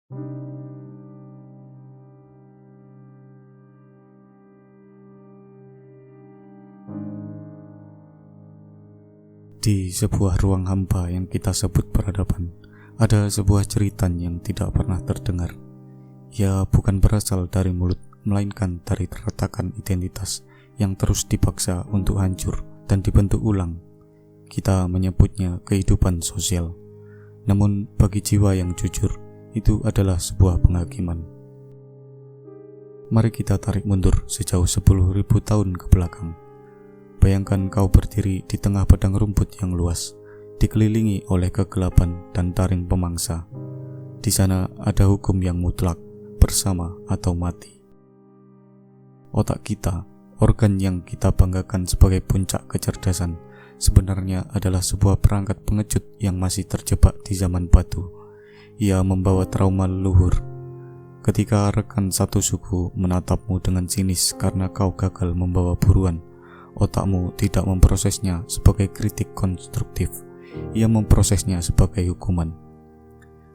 Di sebuah ruang hampa yang kita sebut peradaban, ada sebuah cerita yang tidak pernah terdengar. Ia bukan berasal dari mulut, melainkan dari retakan identitas yang terus dipaksa untuk hancur dan dibentuk ulang. Kita menyebutnya kehidupan sosial. Namun bagi jiwa yang jujur, itu adalah sebuah penghakiman. Mari kita tarik mundur sejauh 10.000 tahun ke belakang. Bayangkan kau berdiri di tengah padang rumput yang luas, dikelilingi oleh kegelapan dan taring pemangsa. Di sana ada hukum yang mutlak, bersama atau mati. Otak kita, organ yang kita banggakan sebagai puncak kecerdasan, sebenarnya adalah sebuah perangkat pengecut yang masih terjebak di zaman batu. Ia membawa trauma leluhur. Ketika rekan satu suku menatapmu dengan sinis karena kau gagal membawa buruan, otakmu tidak memprosesnya sebagai kritik konstruktif. Ia memprosesnya sebagai hukuman.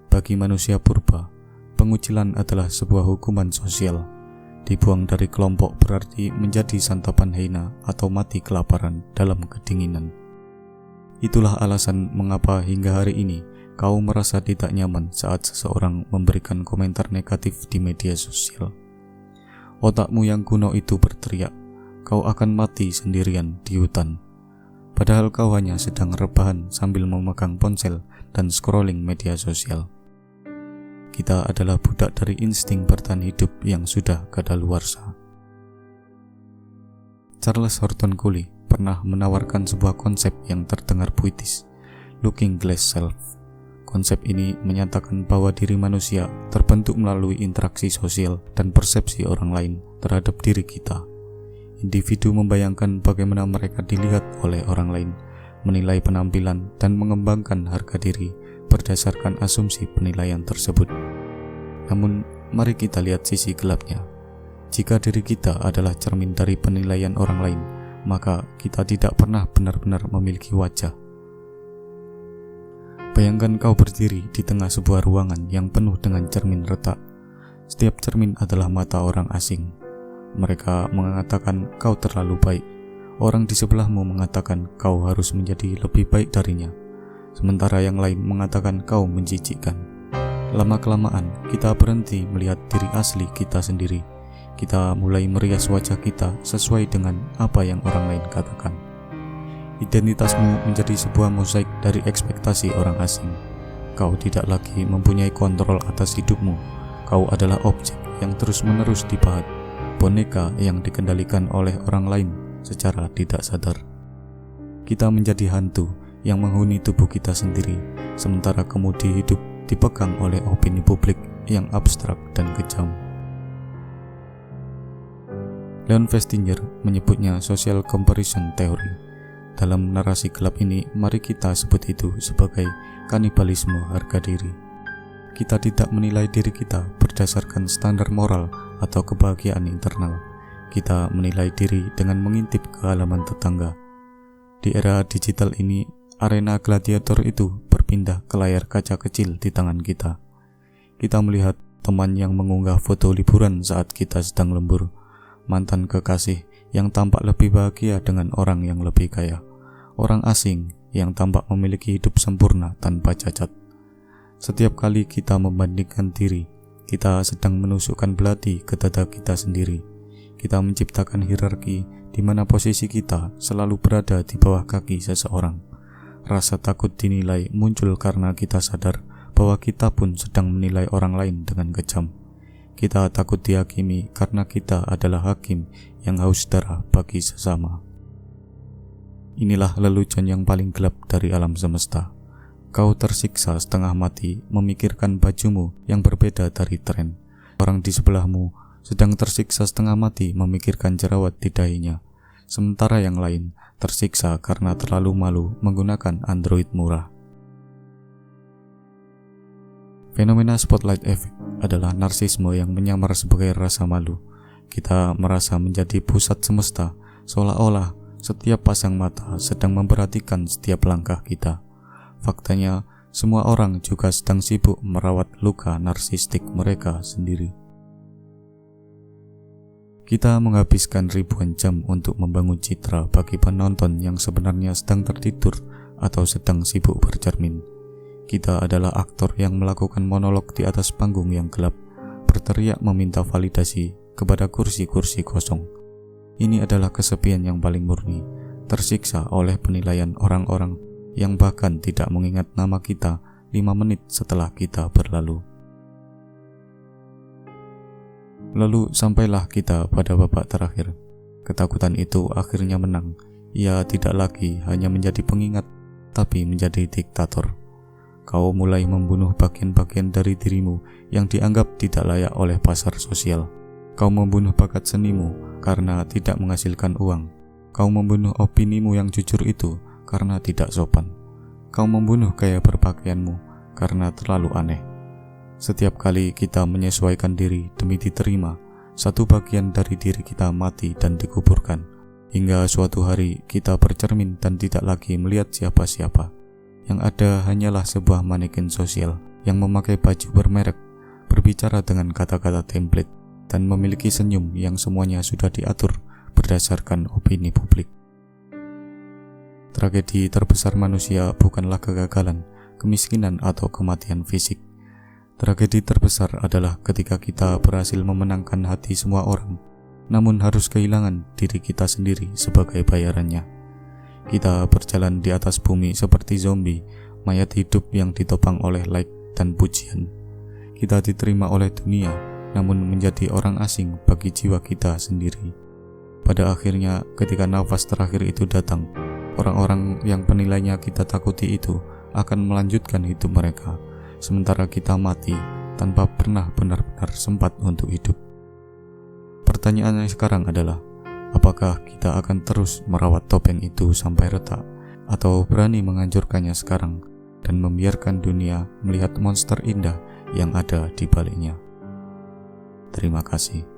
Bagi manusia purba, pengucilan adalah sebuah hukuman sosial. Dibuang dari kelompok berarti menjadi santapan hina atau mati kelaparan dalam kedinginan. Itulah alasan mengapa hingga hari ini kau merasa tidak nyaman saat seseorang memberikan komentar negatif di media sosial. Otakmu yang kuno itu berteriak, kau akan mati sendirian di hutan. Padahal kau hanya sedang rebahan sambil memegang ponsel dan scrolling media sosial. Kita adalah budak dari insting bertahan hidup yang sudah kadaluarsa. Charles Horton Cooley pernah menawarkan sebuah konsep yang terdengar puitis, looking glass self. Konsep ini menyatakan bahwa diri manusia terbentuk melalui interaksi sosial dan persepsi orang lain terhadap diri kita. Individu membayangkan bagaimana mereka dilihat oleh orang lain, menilai penampilan, dan mengembangkan harga diri berdasarkan asumsi penilaian tersebut. Namun, mari kita lihat sisi gelapnya. Jika diri kita adalah cermin dari penilaian orang lain, maka kita tidak pernah benar-benar memiliki wajah. Bayangkan kau berdiri di tengah sebuah ruangan yang penuh dengan cermin retak. Setiap cermin adalah mata orang asing. Mereka mengatakan kau terlalu baik. Orang di sebelahmu mengatakan kau harus menjadi lebih baik darinya. Sementara yang lain mengatakan kau menjijikkan. Lama-kelamaan kita berhenti melihat diri asli kita sendiri. Kita mulai merias wajah kita sesuai dengan apa yang orang lain katakan. Identitasmu menjadi sebuah mosaik dari ekspektasi orang asing. Kau tidak lagi mempunyai kontrol atas hidupmu. Kau adalah objek yang terus-menerus dipahat. Boneka yang dikendalikan oleh orang lain secara tidak sadar. Kita menjadi hantu yang menghuni tubuh kita sendiri, sementara kemudi hidup dipegang oleh opini publik yang abstrak dan kejam. Leon Festinger menyebutnya social comparison theory. Dalam narasi gelap ini, mari kita sebut itu sebagai kanibalisme harga diri. Kita tidak menilai diri kita berdasarkan standar moral atau kebahagiaan internal. Kita menilai diri dengan mengintip ke halaman tetangga. Di era digital ini, arena gladiator itu berpindah ke layar kaca kecil di tangan kita. Kita melihat teman yang mengunggah foto liburan saat kita sedang lembur, mantan kekasih yang tampak lebih bahagia dengan orang yang lebih kaya, orang asing yang tampak memiliki hidup sempurna tanpa cacat. Setiap kali kita membandingkan diri, kita sedang menusukkan belati ke dada kita sendiri. Kita menciptakan hierarki di mana posisi kita selalu berada di bawah kaki seseorang. Rasa takut dinilai muncul karena kita sadar bahwa kita pun sedang menilai orang lain dengan kejam. Kita takut dihakimi karena kita adalah hakim yang haus darah bagi sesama. Inilah lelucon yang paling gelap dari alam semesta. Kau tersiksa setengah mati memikirkan bajumu yang berbeda dari tren. Orang di sebelahmu sedang tersiksa setengah mati memikirkan jerawat di dahinya. Sementara yang lain tersiksa karena terlalu malu menggunakan Android murah. Fenomena spotlight effect adalah narsisme yang menyamar sebagai rasa malu. Kita merasa menjadi pusat semesta, seolah-olah setiap pasang mata sedang memperhatikan setiap langkah kita. Faktanya, semua orang juga sedang sibuk merawat luka narsistik mereka sendiri. Kita menghabiskan ribuan jam untuk membangun citra bagi penonton yang sebenarnya sedang tertidur atau sedang sibuk bercermin. Kita adalah aktor yang melakukan monolog di atas panggung yang gelap, berteriak meminta validasi kepada kursi-kursi kosong. Ini adalah kesepian yang paling murni, tersiksa oleh penilaian orang-orang yang bahkan tidak mengingat nama kita 5 menit setelah kita berlalu. Lalu sampailah kita pada babak terakhir. Ketakutan itu akhirnya menang. Ia tidak lagi hanya menjadi pengingat, tapi menjadi diktator. Kau mulai membunuh bagian-bagian dari dirimu yang dianggap tidak layak oleh pasar sosial. Kau membunuh bakat senimu karena tidak menghasilkan uang. Kau membunuh opinimu yang jujur itu karena tidak sopan. Kau membunuh gaya berpakaianmu karena terlalu aneh. Setiap kali kita menyesuaikan diri demi diterima, satu bagian dari diri kita mati dan dikuburkan. Hingga suatu hari kita bercermin dan tidak lagi melihat siapa-siapa. Yang ada hanyalah sebuah manekin sosial yang memakai baju bermerek, berbicara dengan kata-kata template, dan memiliki senyum yang semuanya sudah diatur berdasarkan opini publik. Tragedi terbesar manusia bukanlah kegagalan, kemiskinan, atau kematian fisik. Tragedi terbesar adalah ketika kita berhasil memenangkan hati semua orang, namun harus kehilangan diri kita sendiri sebagai bayarannya. Kita berjalan di atas bumi seperti zombie, mayat hidup yang ditopang oleh like dan pujian. Kita diterima oleh dunia, namun menjadi orang asing bagi jiwa kita sendiri. Pada akhirnya, ketika nafas terakhir itu datang, orang-orang yang penilainya kita takuti itu akan melanjutkan hidup mereka, sementara kita mati tanpa pernah benar-benar sempat untuk hidup. Pertanyaannya sekarang adalah, apakah kita akan terus merawat topeng itu sampai retak, atau berani menghancurkannya sekarang dan membiarkan dunia melihat monster indah yang ada di baliknya? Terima kasih.